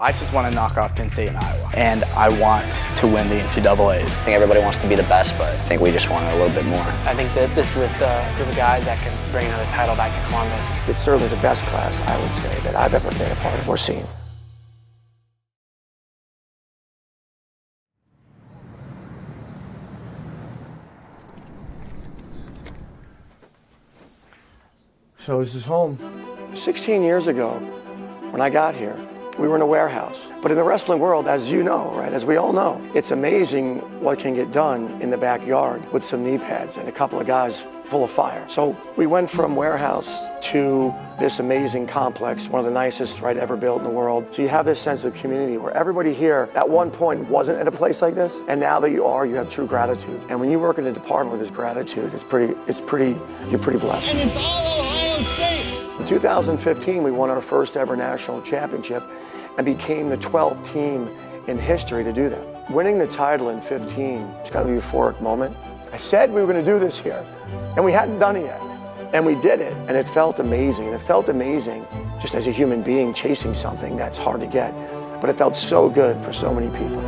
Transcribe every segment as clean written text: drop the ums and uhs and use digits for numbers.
I just want to knock off Penn State and Iowa, and I want to win the NCAAs. I think everybody wants to be the best, but I think we just want it a little bit more. I think that this is the group of guys that can bring another title back to Columbus. It's certainly the best class, I would say, that I've ever been a part of or seen. So this is home. 16 years ago, when I got here, we were in a warehouse. But in the wrestling world, as you know, right, as we all know, it's amazing what can get done in the backyard with some knee pads and a couple of guys full of fire. So we went from warehouse to this amazing complex, one of the nicest, right, ever built in the world. So you have this sense of community where everybody here at one point wasn't at a place like this, and now that you are, you have true gratitude. And when you work in a department with this gratitude, you're pretty blessed. And it's all Ohio State. In 2015, we won our first ever national championship and became the 12th team in history to do that. Winning the title in 15, it's kind of a euphoric moment. I said we were going to do this here, and we hadn't done it yet. And we did it, and it felt amazing. And it felt amazing just as a human being chasing something that's hard to get. But it felt so good for so many people.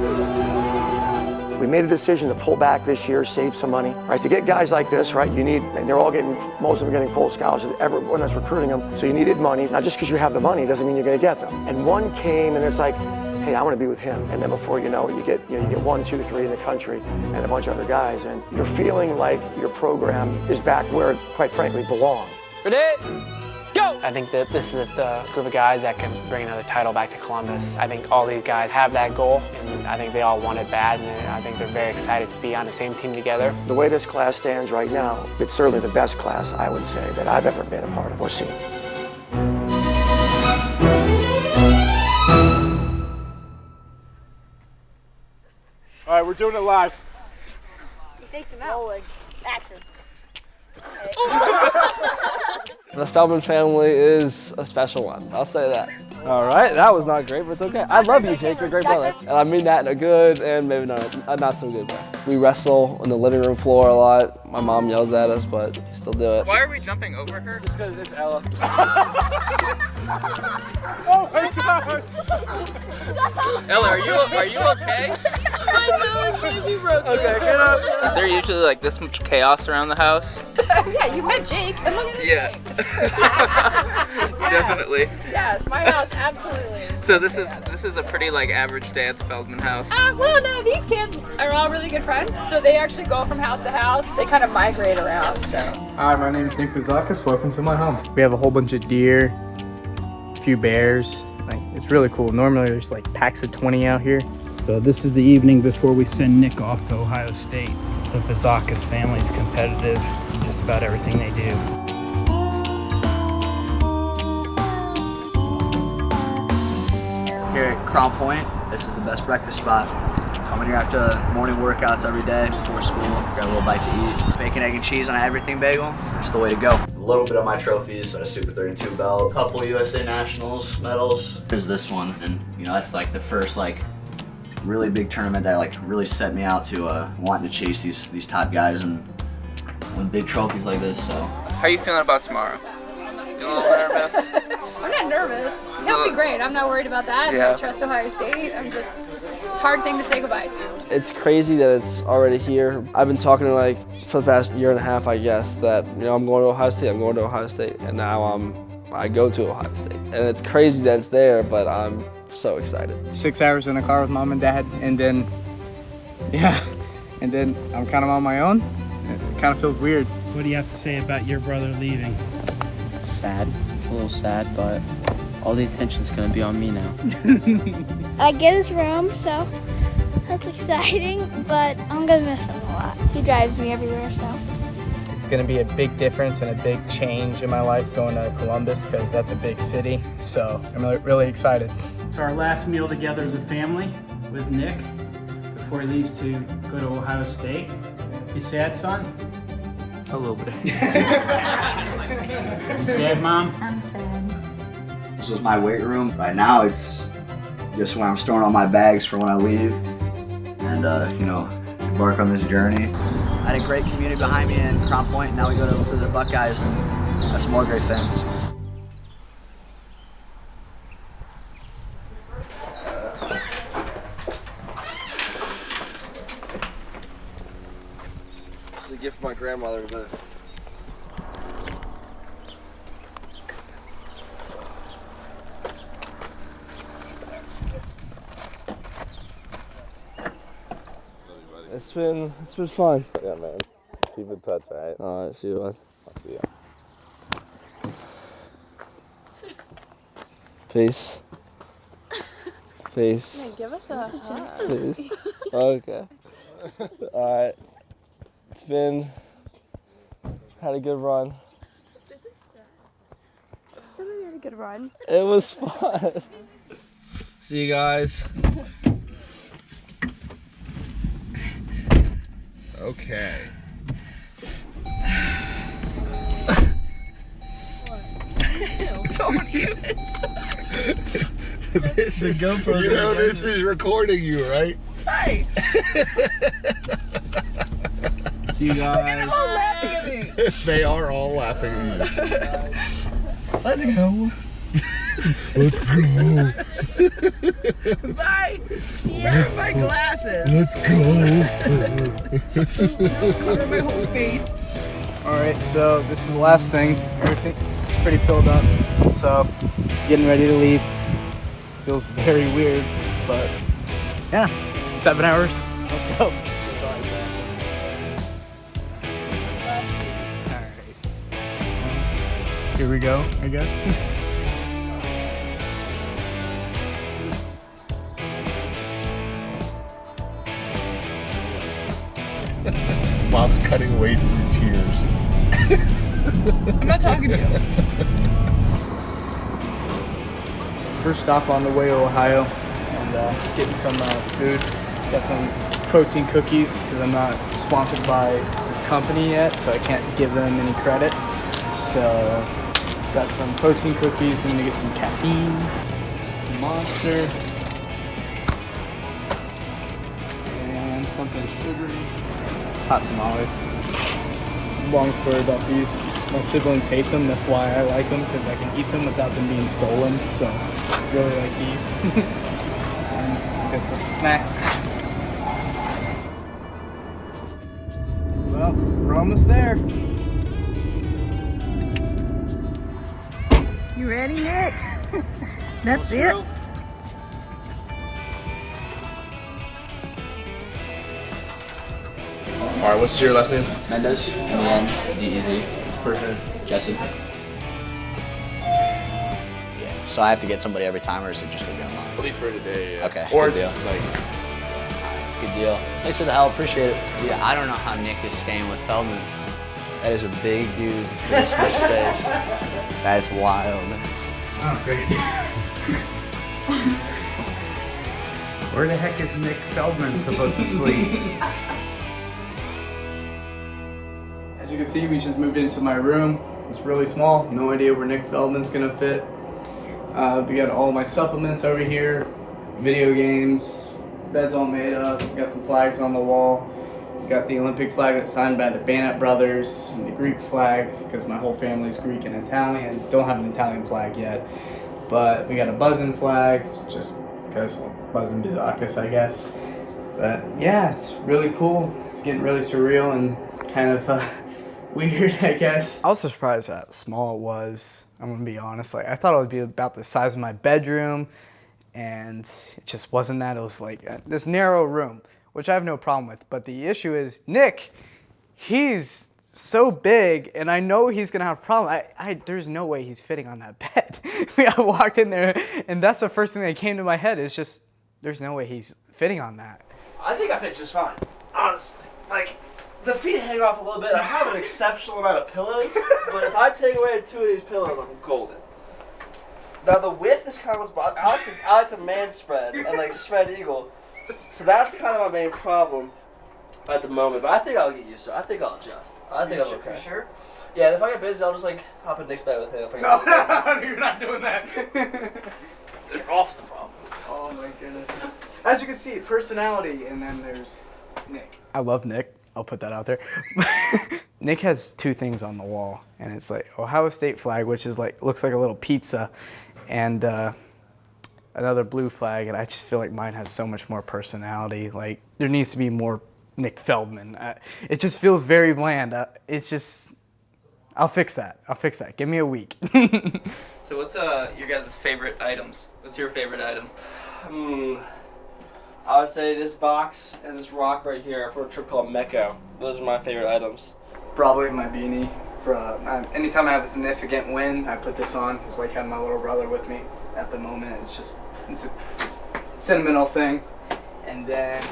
We made a decision to pull back this year, save some money, right? To get guys like this, right, you need, and they're all getting, most of them getting full scholarships, everyone that's recruiting them. So you needed money. Not just because you have the money doesn't mean you're going to get them. And one came, and it's like, hey, I want to be with him. And then before you know it, you get 1, 2, 3 in the country and a bunch of other guys, and you're feeling like your program is back where it, quite frankly, belongs. Ready? Go! I think that this is the group of guys that can bring another title back to Columbus. I think all these guys have that goal, and I think they all want it bad, and I think they're very excited to be on the same team together. The way this class stands right now, it's certainly the best class, I would say, that I've ever been a part of or seen. All right, we're doing it live. You faked him out. Rolling. Action. The Feldman family is a special one, I'll say that. All right, that was not great, but it's okay. I love you, Jake, you're a great brother. And I mean that in a good and maybe not so good way. We wrestle on the living room floor a lot. My mom yells at us, but we still do it. Why are we jumping over her? Just because it's Ella. Oh my God! Ella, are you okay? My nose might be broken. Okay, get up. Is there usually like this much chaos around the house? Yeah, you met Jake. And look at this Yeah. Definitely. Yes, my house, absolutely. So this is a pretty like average day at the Feldman house. Well, no, these kids are all really good friends, so they actually go from house to house. They kind of migrate around, so. Hi, my name is Nick Bazakis. Welcome to my home. We have a whole bunch of deer, a few bears. Like, it's really cool. Normally there's like packs of 20 out here. So this is the evening before we send Nick off to Ohio State. The Bazakis family is competitive in just about everything they do. Here at Crown Point, this is the best breakfast spot. Coming here after morning workouts every day before school, got a little bite to eat. Bacon, egg, and cheese on an everything bagel, that's the way to go. A little bit of my trophies, a Super 32 belt, a couple USA Nationals medals. Here's this one, and that's like the first like really big tournament that like really set me out to wanting to chase these top guys and win big trophies like this. So. How are you feeling about tomorrow? You a little nervous? I'm not nervous. It'll be great. I'm not worried about that. Yeah. I trust Ohio State. It's a hard thing to say goodbye to. It's crazy that it's already here. I've been talking to for the past year and a half, I guess, that I'm going to Ohio State, and now I go to Ohio State. And it's crazy that it's there, but I'm so excited. 6 hours in a car with mom and dad, and then I'm kind of on my own. It kind of feels weird. What do you have to say about your brother leaving? It's sad. It's a little sad, but all the attention's gonna be on me now. I get his room, so that's exciting, but I'm gonna miss him a lot. He drives me everywhere, so. It's gonna be a big difference and a big change in my life going to Columbus, because that's a big city, so I'm really excited. It's our last meal together as a family with Nick before he leaves to go to Ohio State. You sad, son? A little bit. You sad, Mom? I'm sad. This was my weight room. Right now it's just where I'm storing all my bags for when I leave and embark on this journey. I had a great community behind me in Crown Point, and now we go to the Buckeyes and have some more great fans. gift my grandmother, but it's been fun. Yeah, man. Keep in touch, all right? All right, see you, bud. I'll see ya. Peace. Peace. Man, give us a hug. Peace. Okay. All right. It's been, had a good run. Somebody had a good run. It was fun. See you guys. Okay. Don't even start. This is, you know, this is recording you, right? Hey! See you guys. They're all laughing at me. They are all laughing at you. Let's go. Let's go. Bye. Here are my glasses. Let's go. Cover my whole face. Alright, so this is the last thing. Everything is pretty filled up. So, getting ready to leave. Feels very weird, but yeah, 7 hours. Let's go. Alright. Here we go, I guess. Mom's cutting away through tears. I'm not talking to you. First stop on the way to Ohio, and getting some food. Got some protein cookies because I'm not sponsored by this company yet, so I can't give them any credit. So got some protein cookies. I'm gonna get some caffeine, some Monster, and something sugary. Hot tamales. Long story about these. My siblings hate them. That's why I like them, because I can eat them without them being stolen. So I really like these. And I guess the snacks. Well, we're almost there. You ready, Nick? That's it. All right, what's your last name? Mendez. In the end, D-E-Z. First name? Jesse. Yeah. So I have to get somebody every time, or is it just gonna be online? At least for today, yeah. Okay. Or good deal. like, good deal. Thanks for the help. Appreciate it. Yeah, I don't know how Nick is staying with Feldman. That is a big dude. This much space. That's wild. Oh, great. Where the heck is Nick Feldman supposed to sleep? As you can see, we just moved into my room. It's really small. No idea where Nick Feldman's gonna fit. We got all my supplements over here, video games, bed's all made up. We got some flags on the wall. We got the Olympic flag that's signed by the Bannett brothers, and the Greek flag, because my whole family's Greek and Italian. Don't have an Italian flag yet. But we got a buzzing flag, just because buzzing Bizakis, I guess. But yeah, it's really cool. It's getting really surreal and kind of weird, I guess. I was surprised how small it was. I'm gonna be honest. Like, I thought it would be about the size of my bedroom, and it just wasn't that. It was like this narrow room, which I have no problem with. But the issue is Nick. He's so big, and I know he's gonna have a problem. There's no way he's fitting on that bed. I walked in there, and that's the first thing that came to my head. Is just there's no way he's fitting on that. I think I fit just fine, honestly. Like, the feet hang off a little bit. I have an exceptional amount of pillows, but if I take away 2 of these pillows, I'm golden. Now the width is kind of what's bothering. I like to man spread and like spread eagle, so that's kind of my main problem at the moment. But I think I'll get used to it. I think I'll adjust. I think I'm okay. You sure? Yeah, and if I get busy, I'll just like hop in Nick's bed with him. If I No, you're not doing that. Get off the problem. Oh my goodness. As you can see, personality, and then there's Nick. I love Nick. I'll put that out there. Nick has 2 things on the wall, and it's like Ohio State flag, which is like looks like a little pizza, and another blue flag. And I just feel like mine has so much more personality. Like, there needs to be more Nick Feldman. It just feels very bland. It's just, I'll fix that. Give me a week. So what's your guys' favorite items? What's your favorite item? I would say this box and this rock right here for a trip called Mecca. Those are my favorite items. Probably my beanie. Anytime I have a significant win, I put this on. It's like having my little brother with me at the moment. It's a sentimental thing. And then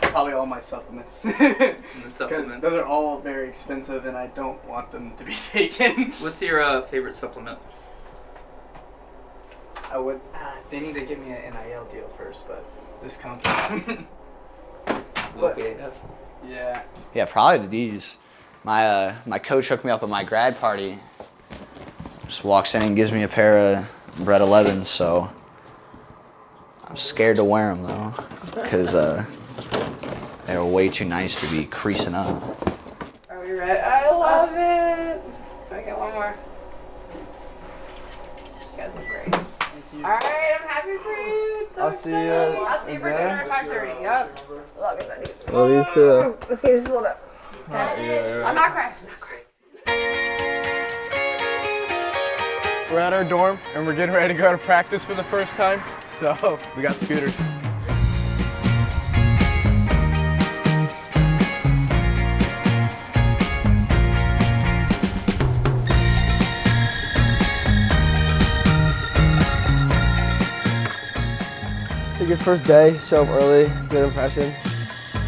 probably all my supplements. Because those are all very expensive and I don't want them to be taken. What's your favorite supplement? They need to give me an NIL deal first, but this company. Yeah, probably the D's. My coach hooked me up at my grad party. Just walks in and gives me a pair of Bred 11s, so I'm scared to wear them though, because they're way too nice to be creasing up. Are we ready? I love it. Can I get one more? You guys look great. All right, I'm happy for you. It's so I'll see you. I'll see you for dinner at 5:30. Yep. Love you, buddy. Love you too. Let's see you just a little bit. Okay. I'm not crying. We're at our dorm and we're getting ready to go to practice for the first time. So we got scooters. Good first day, show up early, good impression.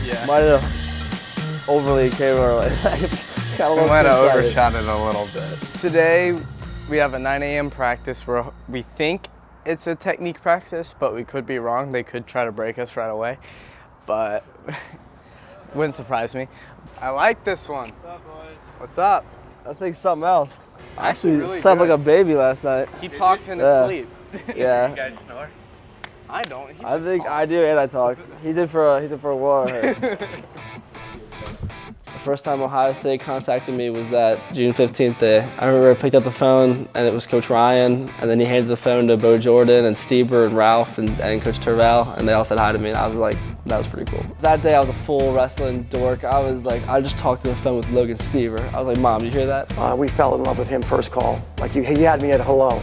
Yeah. Might have overly came early. We might have overshot it a little bit. Today we have a 9 a.m. practice where we think it's a technique practice, but we could be wrong. They could try to break us right away, but wouldn't surprise me. I like this one. What's up, boys? What's up? I think something else. I actually really slept good. like a baby last night. He talks in his sleep. Yeah. You guys snore? I don't. I think talks. I do and I talk. He's in for a war. The first time Ohio State contacted me was that June 15th day. I remember I picked up the phone and it was Coach Ryan, and then he handed the phone to Bo Jordan and Stieber and Ralph and Coach Tervel, and they all said hi to me, and I was like, that was pretty cool. That day I was a full wrestling dork. I just talked to the phone with Logan Stieber. I was like, Mom, did you hear that? We fell in love with him first call. Like he had me at hello,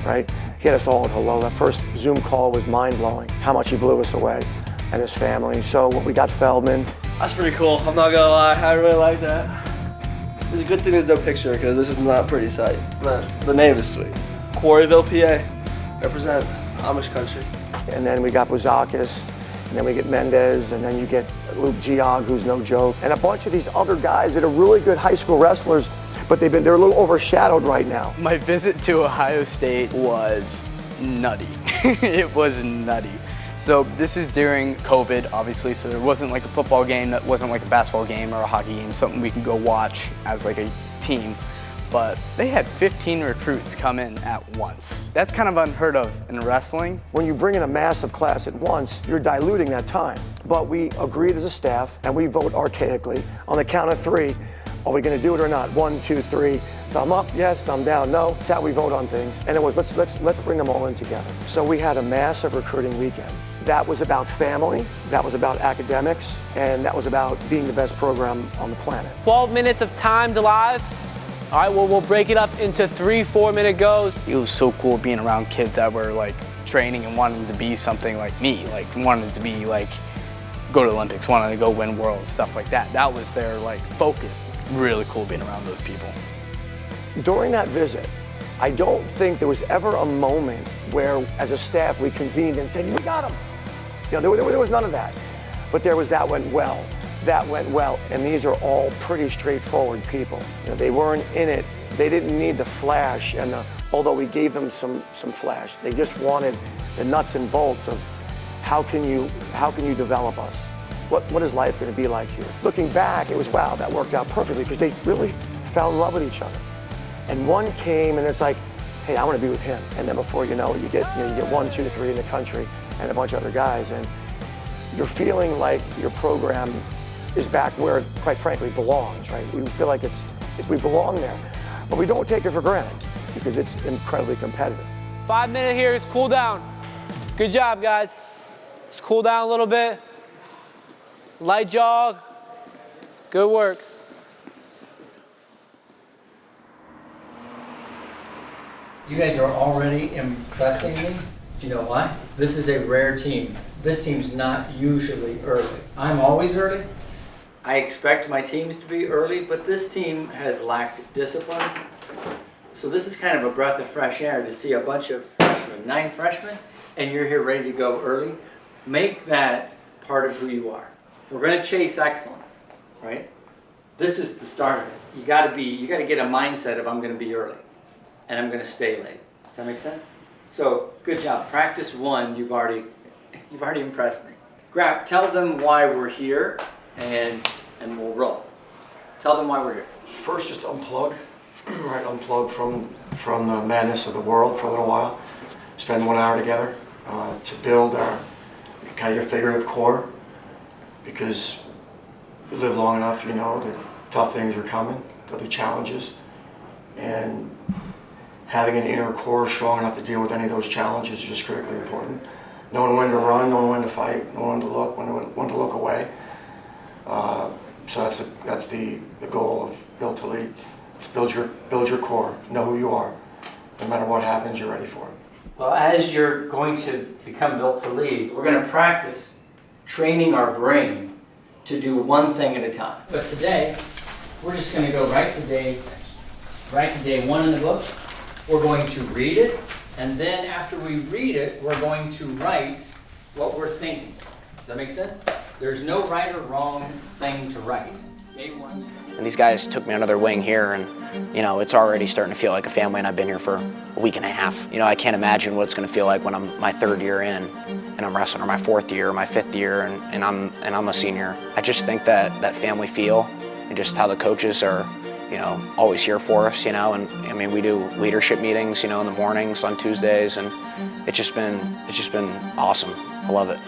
right? He had us all at hello. That first Zoom call was mind-blowing, how much he blew us away and his family. So we got Feldman. That's pretty cool, I'm not gonna lie, I really like that. It's a good thing there's no picture because this is not a pretty sight, but the name is sweet. Quarryville, PA, represent Amish country. And then we got Bouzakis, and then we get Mendez, and then you get Luke Giog, who's no joke, and a bunch of these other guys that are really good high school wrestlers, but they're a little overshadowed right now. My visit to Ohio State was nutty. It was nutty. So this is during COVID, obviously, so there wasn't like a football game, that wasn't like a basketball game or a hockey game, something we can go watch as like a team. But they had 15 recruits come in at once. That's kind of unheard of in wrestling. When you bring in a massive class at once, you're diluting that time. But we agreed as a staff, and we vote archaically. On the count of 3, are we gonna do it or not? 1, 2, 3. Thumb up, yes, thumb down, no. That's how we vote on things. And it was, let's bring them all in together. So we had a massive recruiting weekend. That was about family, that was about academics, and that was about being the best program on the planet. 12 minutes of time to live. All right, well, we'll break it up into 3 4-minute goes. It was so cool being around kids that were like training and wanting to be something like me, like wanted to be like, go to the Olympics, wanted to go win worlds, stuff like that. That was their like focus. Really cool being around those people. During that visit, I don't think there was ever a moment where, as a staff, we convened and said, we got him. You know, there was none of that. But there was that went well, and these are all pretty straightforward people. You know, they weren't in it. They didn't need the flash, and although we gave them some flash, they just wanted the nuts and bolts of how can you develop us? What is life going to be like here? Looking back, it was, wow, that worked out perfectly because they really fell in love with each other. And one came and it's like, hey, I want to be with him. And then before you know it, you get 1, 2, 3 in the country and a bunch of other guys. And you're feeling like your program is back where it, quite frankly, belongs, right? We feel like we belong there. But we don't take it for granted because it's incredibly competitive. 5 minute here is cool down. Good job, guys. Just cool down a little bit. Light jog. Good work. You guys are already impressing me. Do you know why? This is a rare team. This team's not usually early. I'm always early. I expect my teams to be early, but this team has lacked discipline. So this is kind of a breath of fresh air to see a bunch of freshmen, 9 freshmen, and you're here ready to go early. Make that part of who you are. If we're going to chase excellence, right? This is the start of it. You got to get a mindset of I'm going to be early, and I'm going to stay late. Does that make sense? So good job. Practice 1. You've already impressed me. Grab. Tell them why we're here, and we'll roll. Tell them why we're here. First, just unplug. Right, unplug from the madness of the world for a little while. Spend 1 hour together to build our kind of your figurative core, because you live long enough, you know that tough things are coming. There'll be challenges, and having an inner core strong enough to deal with any of those challenges is just critically important. Knowing when to run, knowing when to fight, knowing when to look, when to look away. So that's the goal of Built to Lead. Build your core. Know who you are. No matter what happens, you're ready for it. Well, as you're going to become Built to Lead, we're going to practice training our brain to do one thing at a time. But today, we're just going to go right to day 1 in the book. We're going to read it, and then after we read it, we're going to write what we're thinking. Does that make sense? There's no right or wrong thing to write. Day 1. And these guys took me under their wing here, and you know, it's already starting to feel like a family, and I've been here for a week and a half. You know, I can't imagine what it's going to feel like when I'm my 3rd year in, and I'm wrestling, or my 4th year, or my 5th year, and I'm a senior. I just think that family feel, and just how the coaches are, you know, always here for us, you know, and I mean, we do leadership meetings, you know, in the mornings on Tuesdays, and it's just been awesome. I love it.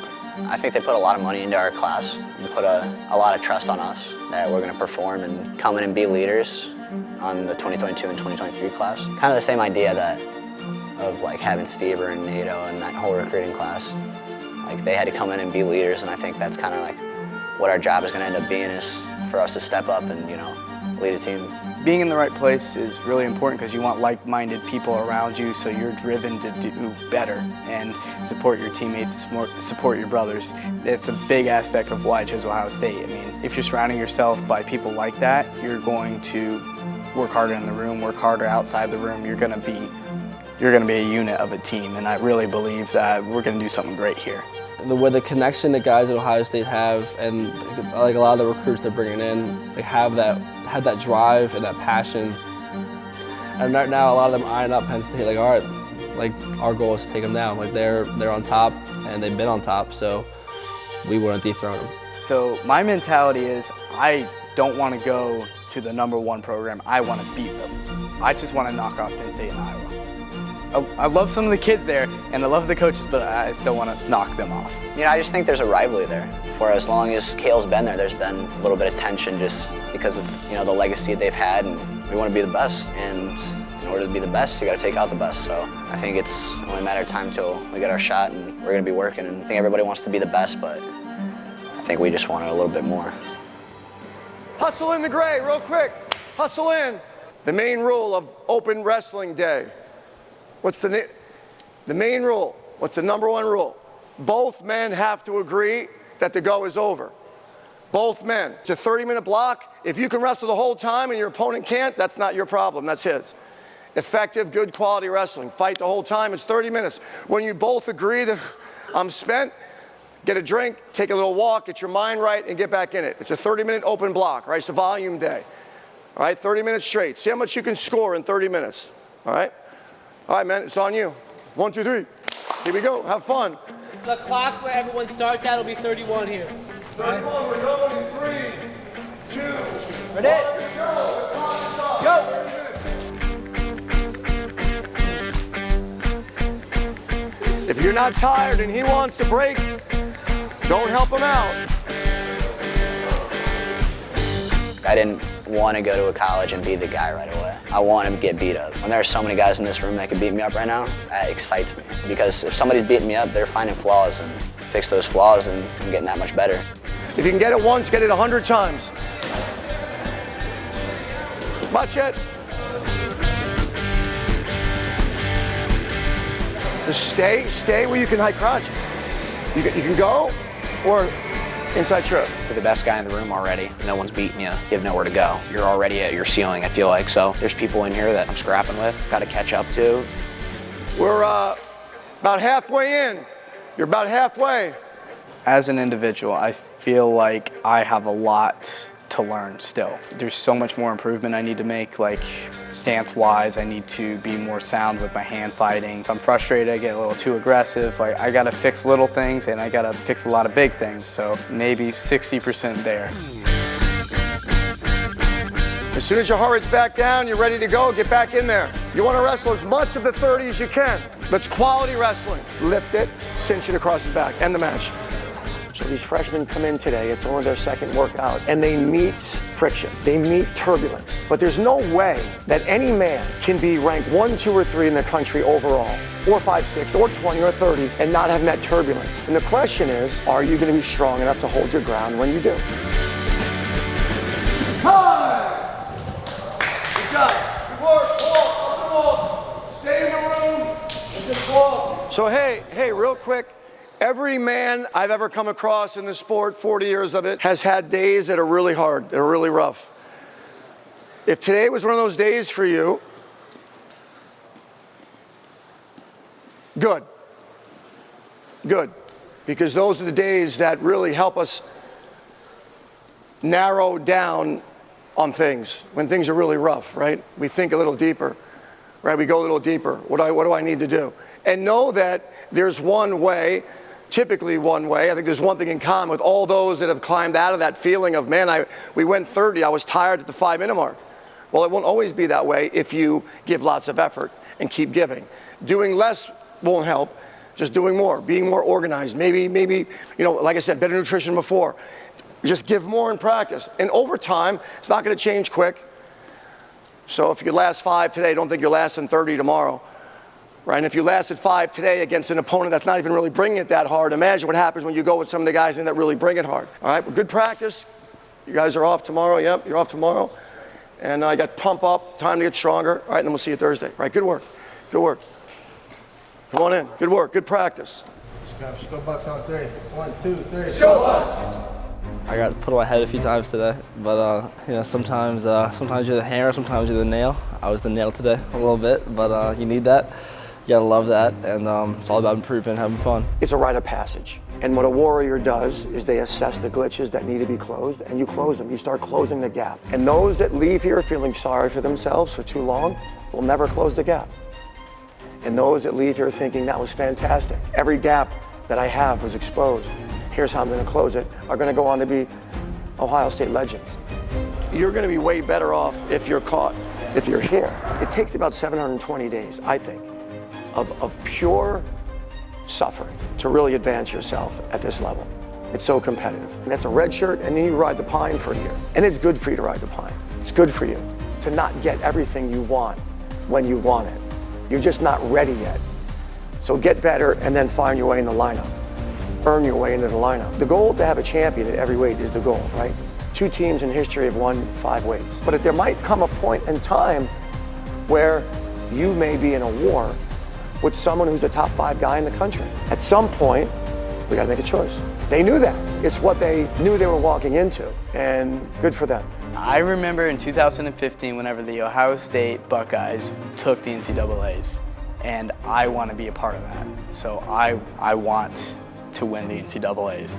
I think they put a lot of money into our class and put a lot of trust on us that we're going to perform and come in and be leaders on the 2022 and 2023 class. Kind of the same idea of like having Stever and Nato and that whole recruiting class. Like they had to come in and be leaders, and I think that's kind of like what our job is going to end up being, is for us to step up and, you know, lead a team. Being in the right place is really important because you want like-minded people around you, so you're driven to do better and support your teammates, support your brothers. It's a big aspect of why I chose Ohio State. I mean, if you're surrounding yourself by people like that, you're going to work harder in the room, work harder outside the room. You're going to be a unit of a team, and I really believe that we're going to do something great here. With the connection that guys at Ohio State have, and like a lot of the recruits they're bringing in, they have that drive and that passion. And right now, a lot of them eyeing up Penn State. Like, all right, like our goal is to take them down. Like they're on top, and they've been on top, so we want to dethrone them. So my mentality is, I don't want to go to the #1 program. I want to beat them. I just want to knock off Penn State and Iowa. I love some of the kids there, and I love the coaches, but I still want to knock them off. You know, I just think there's a rivalry there. For as long as Kale's been there, there's been a little bit of tension just because of, you know, the legacy they've had, and we want to be the best. And in order to be the best, you got to take out the best. So I think it's only a matter of time till we get our shot, and we're going to be working. And I think everybody wants to be the best, but I think we just want it a little bit more. Hustle in the gray, real quick. Hustle in. The main rule of open wrestling day. What's the main rule? What's the #1 rule? Both men have to agree that the go is over. Both men. It's a 30-minute block. If you can wrestle the whole time and your opponent can't, that's not your problem, that's his. Effective, good quality wrestling. Fight the whole time, it's 30 minutes. When you both agree that I'm spent, get a drink, take a little walk, get your mind right, and get back in it. It's a 30-minute open block, right? It's a volume day. All right, 30 minutes straight. See how much you can score in 30 minutes, all right? All right, man, it's on you. 1, 2, 3. Here we go. Have fun. The clock where everyone starts at will be 31 here. 31, we're going in 3, 2, Ready? Go. If you're not tired and he wants a break, don't help him out. I didn't want to go to a college and be the guy right away. I want to get beat up. When there are so many guys in this room that could beat me up right now, that excites me. Because if somebody's beating me up, they're finding flaws, and fix those flaws, and I'm getting that much better. If you can get it once, get it 100 times. Watch it. Just stay where you can high crotch. You can go or inside trip. You're the best guy in the room already. No one's beating you. You have nowhere to go. You're already at your ceiling, I feel like. So there's people in here that I'm scrapping with, got to catch up to. We're about halfway in. You're about halfway. As an individual, I feel like I have a lot to learn still. There's so much more improvement I need to make, like stance-wise. I need to be more sound with my hand fighting. If I'm frustrated, I get a little too aggressive. Like, I gotta fix little things and I gotta fix a lot of big things. So maybe 60% there. As soon as your heart rate's back down, you're ready to go, get back in there. You want to wrestle as much of the 30 as you can. That's quality wrestling. Lift it, cinch it across his back, end the match. So these freshmen come in today, it's only their second workout, and they meet friction, they meet turbulence. But there's no way that any man can be ranked 1, 2, or 3 in the country overall, or 5, 6, or 20, or 30, and not have that turbulence. And the question is, are you going to be strong enough to hold your ground when you do? Hi! Good job. Good work. Walk. Stay in the room. And just walk. So hey, real quick. Every man I've ever come across in the sport, 40 years of it, has had days that are really hard, that are really rough. If today was one of those days for you, good. Good. Because those are the days that really help us narrow down on things. When things are really rough, right? We think a little deeper, right? We go a little deeper. What do I need to do? And know that there's one way, typically one way. I think there's one thing in common with all those that have climbed out of that feeling of, man, we went 30, I was tired at the 5-minute mark. Well, it won't always be that way if you give lots of effort and keep giving. Doing less won't help, just doing more, being more organized. Maybe, you know, like I said, better nutrition before. Just give more in practice. And over time, it's not gonna change quick. So if you last 5 today, don't think you'll last in 30 tomorrow. Right? And if you lasted 5 today against an opponent that's not even really bringing it that hard, imagine what happens when you go with some of the guys in that really bring it hard. All right, well, good practice. You guys are off tomorrow. Yep, you're off tomorrow. And I got pump up, time to get stronger. All right, and then we'll see you Thursday. All right, good work. Good work. Come on in. Good work. Good practice. Let's go Bucks on 3. 1, 2, 3. Let's go Bucks. I got put on my head a few times today, but you know, sometimes you're the hammer, sometimes you're the nail. I was the nail today a little bit, but you need that. You gotta love that, and it's all about improving, having fun. It's a rite of passage. And what a warrior does is they assess the glitches that need to be closed, and you close them. You start closing the gap. And those that leave here feeling sorry for themselves for too long will never close the gap. And those that leave here thinking that was fantastic, every gap that I have was exposed, here's how I'm gonna close it, are gonna go on to be Ohio State legends. You're gonna be way better off if you're caught, if you're here. It takes about 720 days, I think, of pure suffering to really advance yourself at this level. It's so competitive. And that's a red shirt, and then you ride the pine for a year. And it's good for you to ride the pine. It's good for you to not get everything you want when you want it. You're just not ready yet. So get better and then find your way in the lineup. Earn your way into the lineup. The goal to have a champion at every weight is the goal, right? 2 teams in history have won 5 weights. But if there might come a point in time where you may be in a war with someone who's the top 5 guy in the country. At some point, we gotta make a choice. They knew that. It's what they knew they were walking into, and good for them. I remember in 2015 whenever the Ohio State Buckeyes took the NCAAs, and I want to be a part of that. So I want to win the NCAAs.